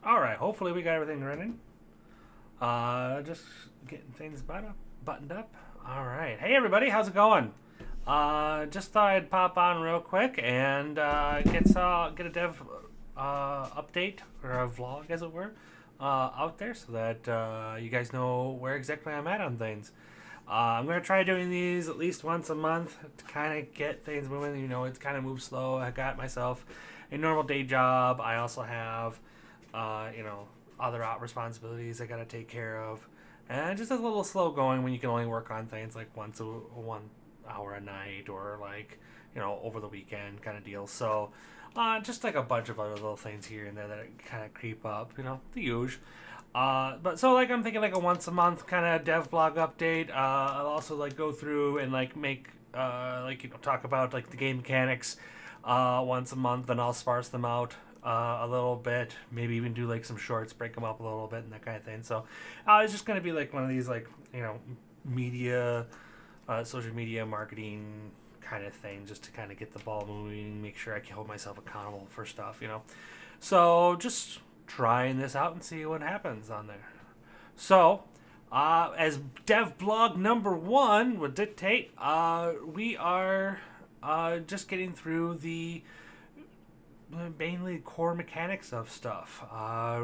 All right, hopefully we got everything running. Just getting things buttoned up. All right. Hey, everybody, how's it going? Just thought I'd pop on real quick and get a dev update or a vlog, as it were, out there so that you guys know where exactly I'm at on things. I'm gonna try doing these at least once a month to kind of get things moving. You know, it's kind of moves slow. I got myself a normal day job. I also have, you know, other responsibilities I gotta take care of, and just a little slow going when you can only work on things like once a 1 hour a night or like over the weekend kind of deal. So. Just like a bunch of other little things here and there that kind of creep up, the usual. But so like I'm thinking like a once a month kind of dev blog update. I'll also like go through and like make talk about like the game mechanics once a month, and I'll sparse them out a little bit. Maybe even do like some shorts, break them up a little bit and that kind of thing. So it's just gonna be like one of these like media, social media marketing kind of thing, just to kind of get the ball moving, make sure I can hold myself accountable for stuff. So just trying this out and see what happens on there. So, as DevBlog1 would dictate, we are just getting through the mainly core mechanics of stuff. I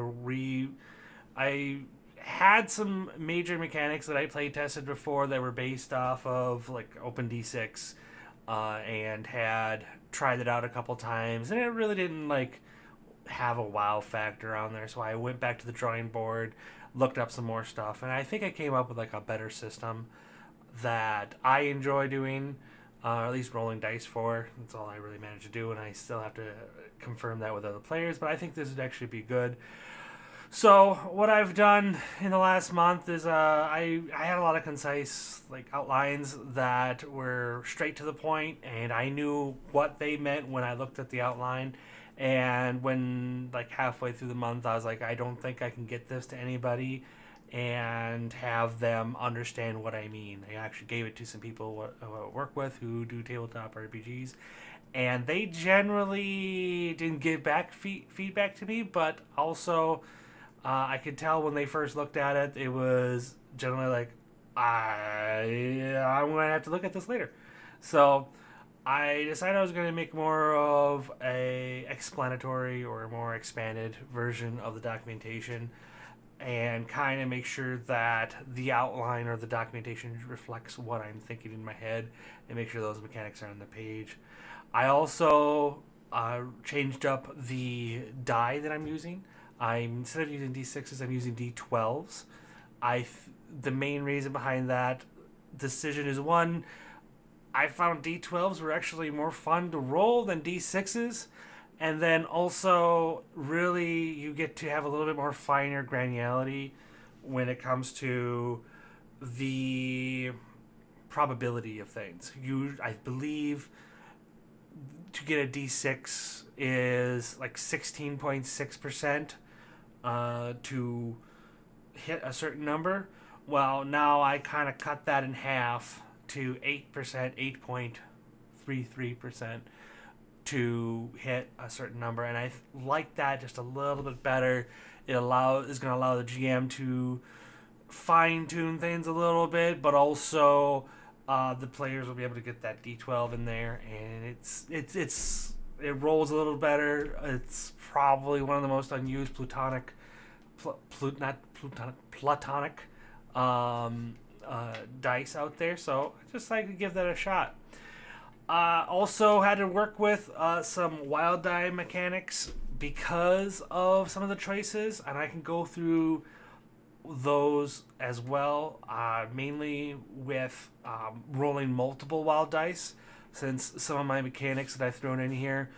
had some major mechanics that I play tested before that were based off of like OpenD6, and had tried it out a couple times, and it really didn't like have a wow factor on there. So I went back to the drawing board, looked up some more stuff, and I think I came up with like a better system that I enjoy doing, or at least rolling dice for. That's all I really managed to do, and I still have to confirm that with other players. But I think this would actually be good. So what I've done in the last month is I had a lot of concise like outlines that were straight to the point, and I knew what they meant when I looked at the outline. And when like halfway through the month, I was like, I don't think I can get this to anybody and have them understand what I mean. I actually gave it to some people I work with who do tabletop RPGs, and they generally didn't give back feedback to me, but also I could tell when they first looked at it, it was generally like, I'm going to have to look at this later. So I decided I was going to make more of a explanatory or a more expanded version of the documentation, and kind of make sure that the outline or the documentation reflects what I'm thinking in my head, and make sure those mechanics are on the page. I also changed up the die that I'm using. Instead of using D6s, I'm using D12s. The main reason behind that decision is, one, I found D12s were actually more fun to roll than D6s, and then also really you get to have a little bit more finer granularity when it comes to the probability of things. I believe to get a D6 is like 16.6% to hit a certain number. Well, now I kind of cut that in half to 8%, 8.33% to hit a certain number, and I like that just a little bit better. It is going to allow the GM to fine tune things a little bit, but also the players will be able to get that D12 in there, and it rolls a little better. It's probably one of the most unused platonic dice out there, so I just like to give that a shot. Also had to work with some wild die mechanics because of some of the choices, and I can go through those as well, mainly with rolling multiple wild dice, since some of my mechanics that I've thrown in here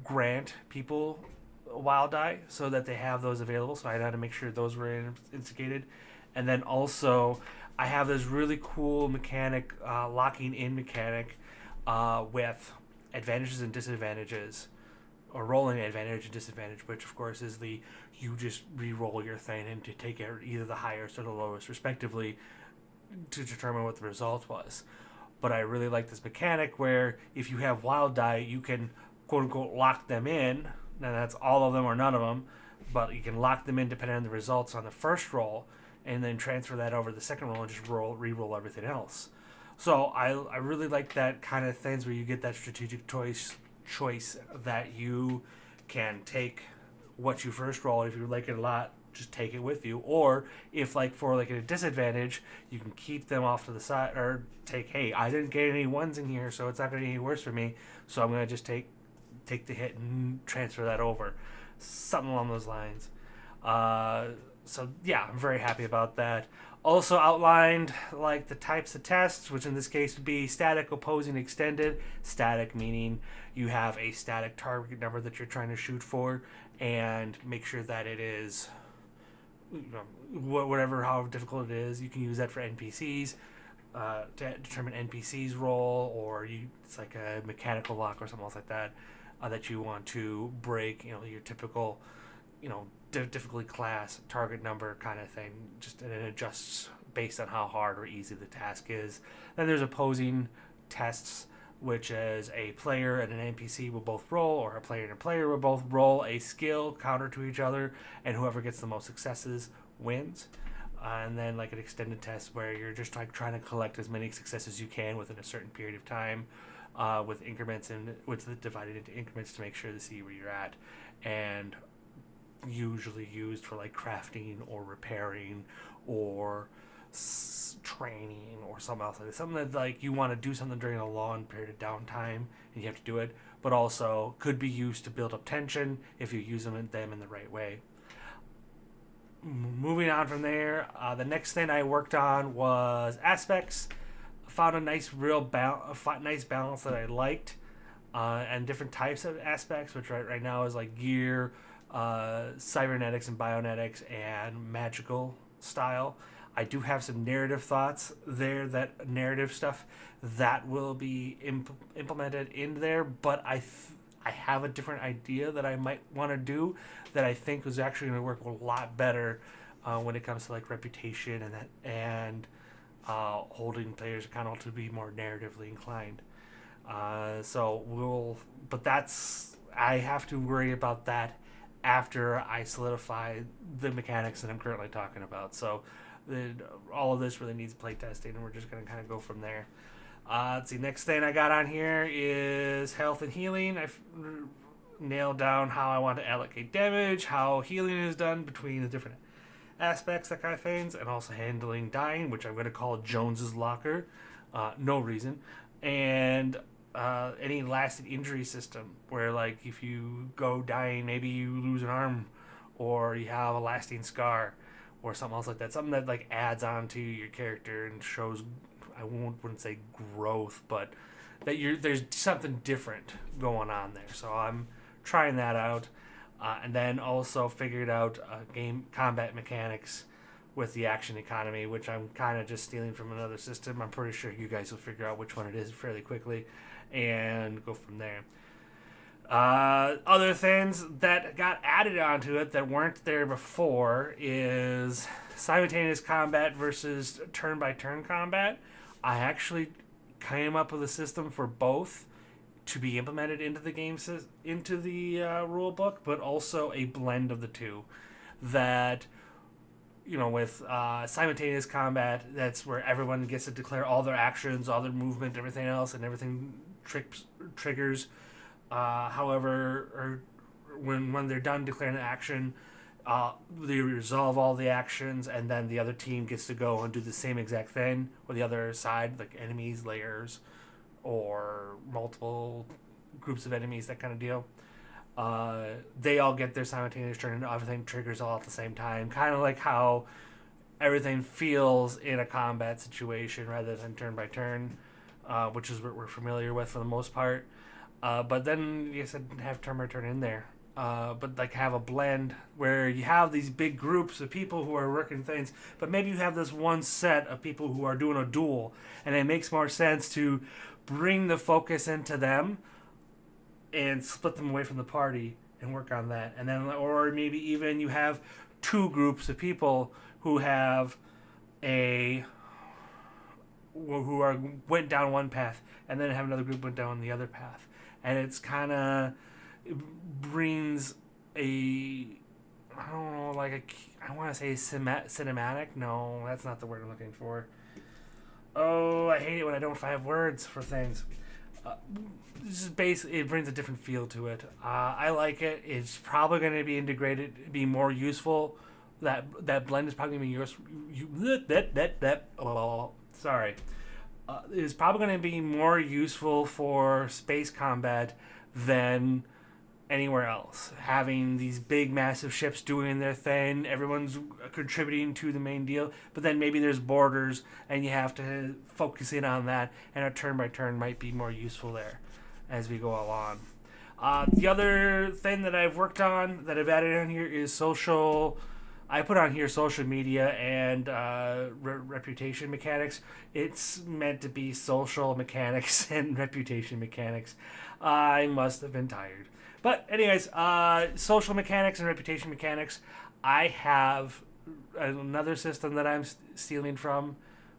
grant people wild die so that they have those available. So I had to make sure those were instigated. And then also I have this really cool mechanic, locking in mechanic, with advantages and disadvantages, or rolling advantage and disadvantage, which of course is you just re-roll your thing and to take either the highest or the lowest respectively to determine what the result was. But I really like this mechanic where if you have wild die, you can quote unquote lock them in. Now that's all of them or none of them, but you can lock them in depending on the results on the first roll, and then transfer that over to the second roll and just re-roll everything else. So I really like that kind of things where you get that strategic choice that you can take what you first roll. If you like it a lot, just take it with you. Or if like for like a disadvantage, you can keep them off to the side or take, hey, I didn't get any ones in here, so it's not going to be any worse for me. So I'm going to just take the hit and transfer that over. Something along those lines. So yeah, I'm very happy about that. Also outlined like the types of tests, which in this case would be static, opposing, extended. Static meaning you have a static target number that you're trying to shoot for, and make sure that it is, whatever, however difficult it is. You can use that for NPCs to determine NPCs' role, or it's like a mechanical lock or something else like that that you want to break. Your typical, difficulty class, target number kind of thing. Just and it adjusts based on how hard or easy the task is. Then there's opposing tests, which is a player and an NPC will both roll, or a player and a player will both roll a skill counter to each other, and whoever gets the most successes wins. And then like an extended test where you're just like trying to collect as many successes as you can within a certain period of time, with increments and with divided into increments to make sure to see where you're at, and usually used for like crafting or repairing or training or something else like that. Something that like you want to do something during a long period of downtime and you have to do it, but also could be used to build up tension if you use them in the right way. Moving on from there, the next thing I worked on was aspects. Found a nice nice balance that I liked, and different types of aspects, which right now is like gear, cybernetics and bionetics, and magical style. I do have some narrative thoughts there, that narrative stuff that will be implemented in there, but I have a different idea that I might want to do that I think was actually going to work a lot better when it comes to like reputation and holding players accountable to be more narratively inclined. But I have to worry about that after I solidify the mechanics that I'm currently talking about. So all of this really needs playtesting, and we're just going to kind of go from there. Let's see, next thing I got on here is health and healing. I've nailed down how I want to allocate damage, how healing is done between the different aspects, that kind of things, and also handling dying, which I'm going to call Jones's Locker. No reason. And any lasting injury system, where like if you go dying, maybe you lose an arm, or you have a lasting scar, or something else like that. Something that like adds on to your character and shows, I wouldn't say growth, but that there's something different going on there. So I'm trying that out, and then also figured out game combat mechanics with the action economy, which I'm kind of just stealing from another system. I'm pretty sure you guys will figure out which one it is fairly quickly and go from there. Other things that got added onto it that weren't there before is simultaneous combat versus turn-by-turn combat. I actually came up with a system for both to be implemented into the game, into the rule book, but also a blend of the two. That, with simultaneous combat, that's where everyone gets to declare all their actions, all their movement, everything else, and everything triggers. However, or when they're done declaring an action, they resolve all the actions, and then the other team gets to go and do the same exact thing with the other side, like enemies, layers, or multiple groups of enemies, that kind of deal. They all get their simultaneous turn, and everything triggers all at the same time, kind of like how everything feels in a combat situation rather than turn by turn, which is what we're familiar with for the most part. But then you said have turn by turn in there. But like have a blend where you have these big groups of people who are working things, but maybe you have this one set of people who are doing a duel, and it makes more sense to bring the focus into them and split them away from the party and work on that. And then, or maybe even you have two groups of people who have went down one path, and then have another group went down the other path. And it's kind of brings a like I want to say cinematic. No, that's not the word I'm looking for. Oh, I hate it when I don't have words for things. This is basically, it brings a different feel to it. I like it. It's probably going to be integrated, be more useful. That blend is probably going to be sorry. Is probably going to be more useful for space combat than anywhere else. Having these big, massive ships doing their thing, everyone's contributing to the main deal, but then maybe there's borders, and you have to focus in on that, and a turn by turn might be more useful there as we go along. The other thing that I've worked on, that I've added on here, is social. I put on here social media and reputation mechanics. It's meant to be social mechanics and reputation mechanics. I must have been tired. But anyways, social mechanics and reputation mechanics. I have another system that I'm stealing from,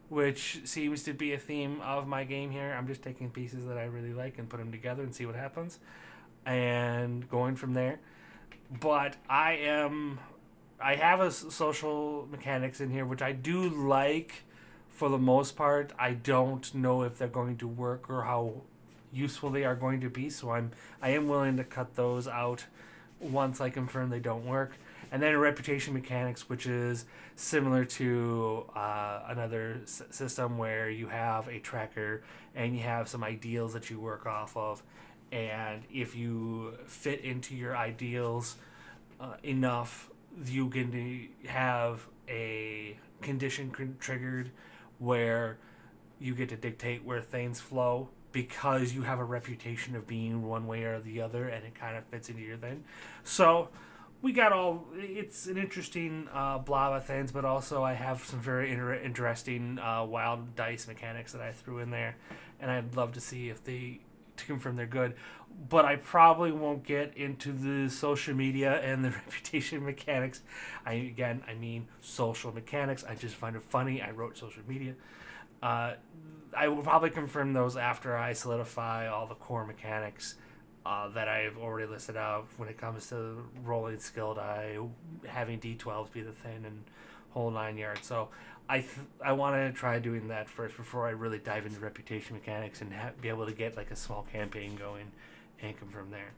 which seems to be a theme of my game here. I'm just taking pieces that I really like and put them together and see what happens, and going from there. But I have a social mechanics in here, which I do like for the most part. I don't know if they're going to work or how useful they are going to be, so I am willing to cut those out once I confirm they don't work. And then a reputation mechanics, which is similar to another system where you have a tracker and you have some ideals that you work off of, and if you fit into your ideals enough, you can have a condition triggered where you get to dictate where things flow, because you have a reputation of being one way or the other, and it kind of fits into your thing. So we got it's an interesting blob of things, but also I have some very interesting wild dice mechanics that I threw in there, and I'd love to see if to confirm they're good. But I probably won't get into the social media and the reputation mechanics. I mean social mechanics. I just find it funny. I wrote social media. I will probably confirm those after I solidify all the core mechanics that I've already listed out when it comes to rolling skill die, having D12s be the thing, and whole 9 yards. So I want to try doing that first before I really dive into reputation mechanics and be able to get like a small campaign going and confirm there.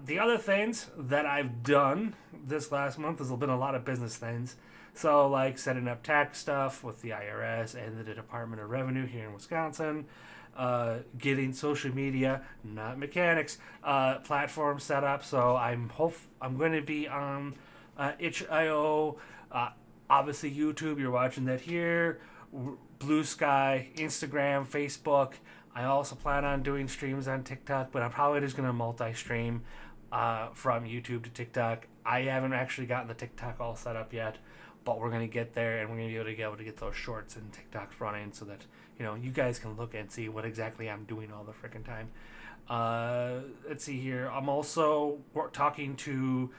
The other things that I've done this last month has been a lot of business things. So, like setting up tax stuff with the IRS and the Department of Revenue here in Wisconsin, getting social media, not mechanics, platform set up. So I'm going to be on itch.io, obviously YouTube. You're watching that here. Blue Sky, Instagram, Facebook. I also plan on doing streams on TikTok, but I'm probably just going to multi-stream from YouTube to TikTok. I haven't actually gotten the TikTok all set up yet, but we're going to get there, and we're going to be able to get those shorts and TikToks running so that, you guys can look and see what exactly I'm doing all the freaking time. Let's see here. I'm also talking to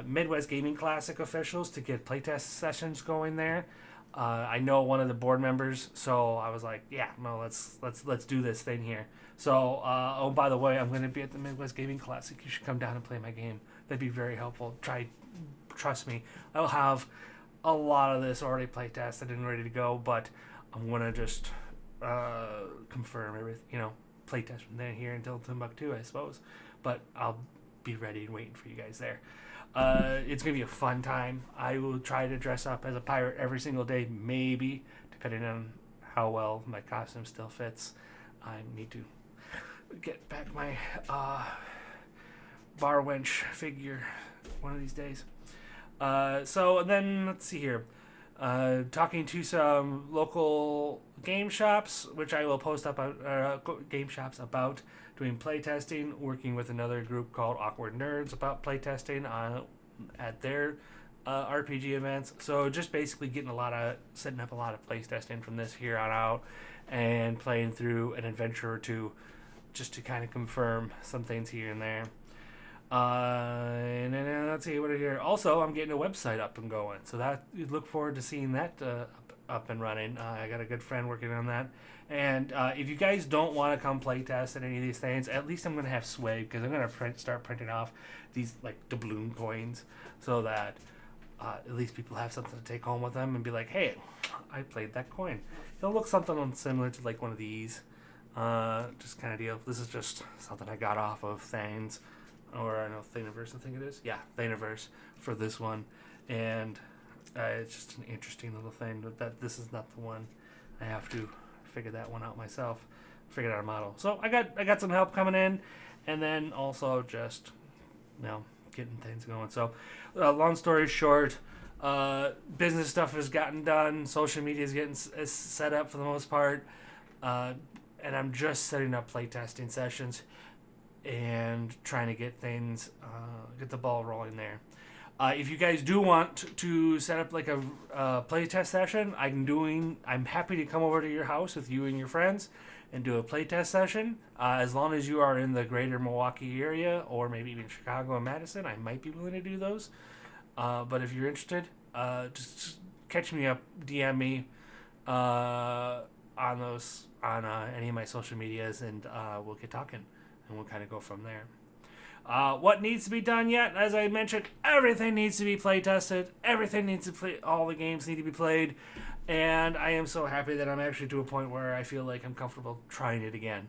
Midwest Gaming Classic officials to get playtest sessions going there. I know one of the board members, so I was like, yeah, no, let's do this thing here. So, oh, by the way, I'm going to be at the Midwest Gaming Classic. You should come down and play my game. That'd be very helpful. Trust me, I'll have a lot of this already play tested and ready to go, but I'm going to just confirm everything, play test from there here until Timbuktu, I suppose. But I'll be ready and waiting for you guys there. It's going to be a fun time. I will try to dress up as a pirate every single day, maybe, depending on how well my costume still fits. I need to get back my bar wench figure one of these days. So then let's see here. Talking to some local game shops, which I will post up game shops about doing playtesting, working with another group called Awkward Nerds about playtesting at their RPG events. So just basically setting up a lot of playtesting from this here on out, and playing through an adventure or two just to kind of confirm some things here and there. And then let's see what here. Also, I'm getting a website up and going, so that you look forward to seeing that up and running. I got a good friend working on that. And if you guys don't want to come play test at any of these things, at least I'm going to have swag, because I'm going to start printing off these like doubloon coins, so that at least people have something to take home with them and be like, hey, I played that coin. It'll look something similar to like one of these. Just kind of deal. This is just something I got off of Thanes, or I know Thaniverse, I think it is. Yeah, Thaniverse for this one, and it's just an interesting little thing. But that this is not the one. I have to figure that one out myself. Figure out a model. So I got some help coming in, and then also just getting things going. So long story short, business stuff has gotten done. Social media is getting set up for the most part. And I'm just setting up playtesting sessions and trying to get things, get the ball rolling there. If you guys do want to set up like a playtest session, I'm happy to come over to your house with you and your friends and do a playtest session. As long as you are in the greater Milwaukee area, or maybe even Chicago and Madison, I might be willing to do those. But if you're interested, just catch me up, DM me on those, on any of my social medias, and we'll get talking, and we'll kind of go from there. What needs to be done yet? As I mentioned, everything needs to be play tested. Everything needs to play. All the games need to be played, and I am so happy that I'm actually to a point where I feel like I'm comfortable trying it again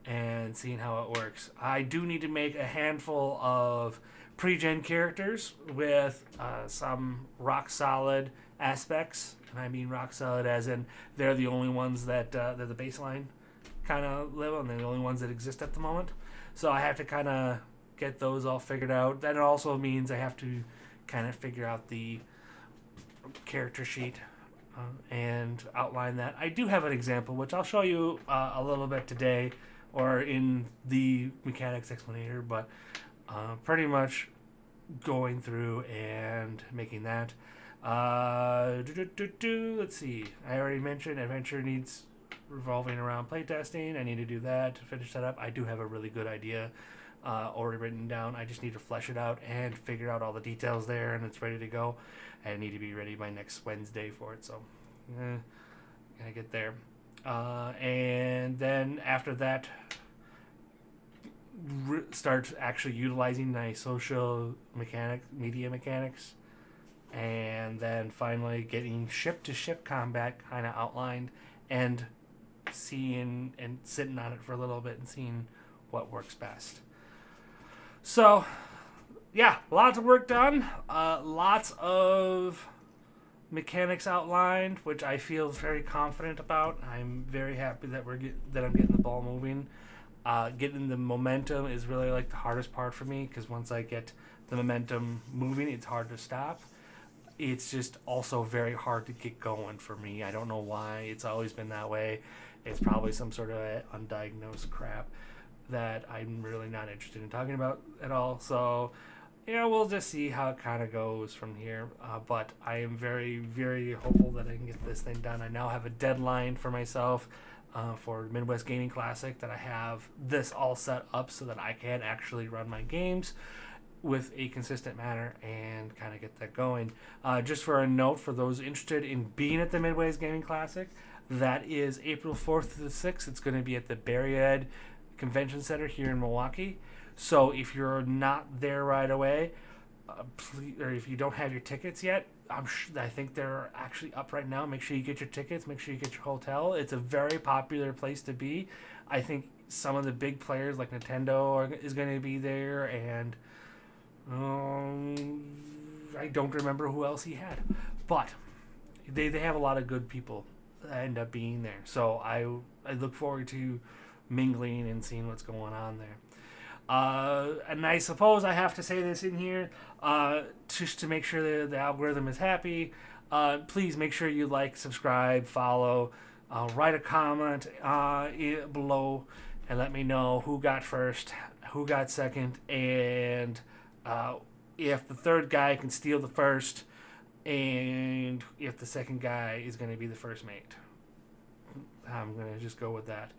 and seeing how it works. I do need to make a handful of pre-gen characters with some rock solid aspects, and I mean rock solid as in they're the only ones that they're the baseline kind of level, and they're the only ones that exist at the moment. So I have to kind of get those all figured out. That also means I have to kind of figure out the character sheet and outline that. I do have an example, which I'll show you a little bit today, or in the mechanics explanator, but pretty much going through and making that. Let's see. I already mentioned adventure needs revolving around playtesting. I need to do that to finish that up. I do have a really good idea already written down. I just need to flesh it out and figure out all the details there, and it's ready to go. I need to be ready by next Wednesday for it, so gotta get there. And then after that, start actually utilizing my social media mechanics, and then finally getting ship-to-ship combat kind of outlined, and seeing and sitting on it for a little bit and seeing what works best. So, yeah, lots of work done, lots of mechanics outlined, which I feel very confident about. I'm very happy that I'm getting the ball moving. Getting the momentum is really like the hardest part for me, because once I get the momentum moving, it's hard to stop. It's just also very hard to get going for me. I don't know why. It's always been that way. It's probably some sort of undiagnosed crap that I'm really not interested in talking about at all. So, we'll just see how it kind of goes from here. But I am very, very hopeful that I can get this thing done. I now have a deadline for myself for Midwest Gaming Classic, that I have this all set up so that I can actually run my games with a consistent manner and kind of get that going. Just for a note, for those interested in being at the Midwest Gaming Classic, that is April 4th to the 6th. It's going to be at the Barriad Convention Center here in Milwaukee. So if you're not there right away, please, or if you don't have your tickets yet, I think they're actually up right now. Make sure you get your tickets. Make sure you get your hotel. It's a very popular place to be. I think some of the big players like Nintendo is going to be there, and I don't remember who else he had, but they have a lot of good people that end up being there. So I look forward to mingling and seeing what's going on there. And I suppose I have to say this in here, just to make sure that the algorithm is happy. Please make sure you like, subscribe, follow, write a comment below, and let me know who got first, who got second, and if the third guy can steal the first, and if the second guy is going to be the first mate. I'm going to just go with that.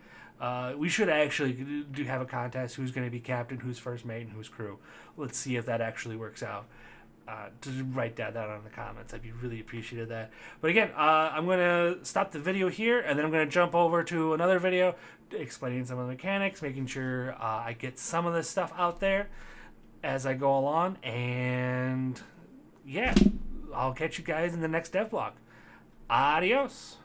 We should actually do have a contest: who's going to be captain, who's first mate, and who's crew. Let's see if that actually works out. Just write that down in the comments. I'd be really appreciative of that. But again, I'm going to stop the video here, and then I'm going to jump over to another video explaining some of the mechanics, making sure I get some of this stuff out there as I go along. And yeah, I'll catch you guys in the next devlog. Adios.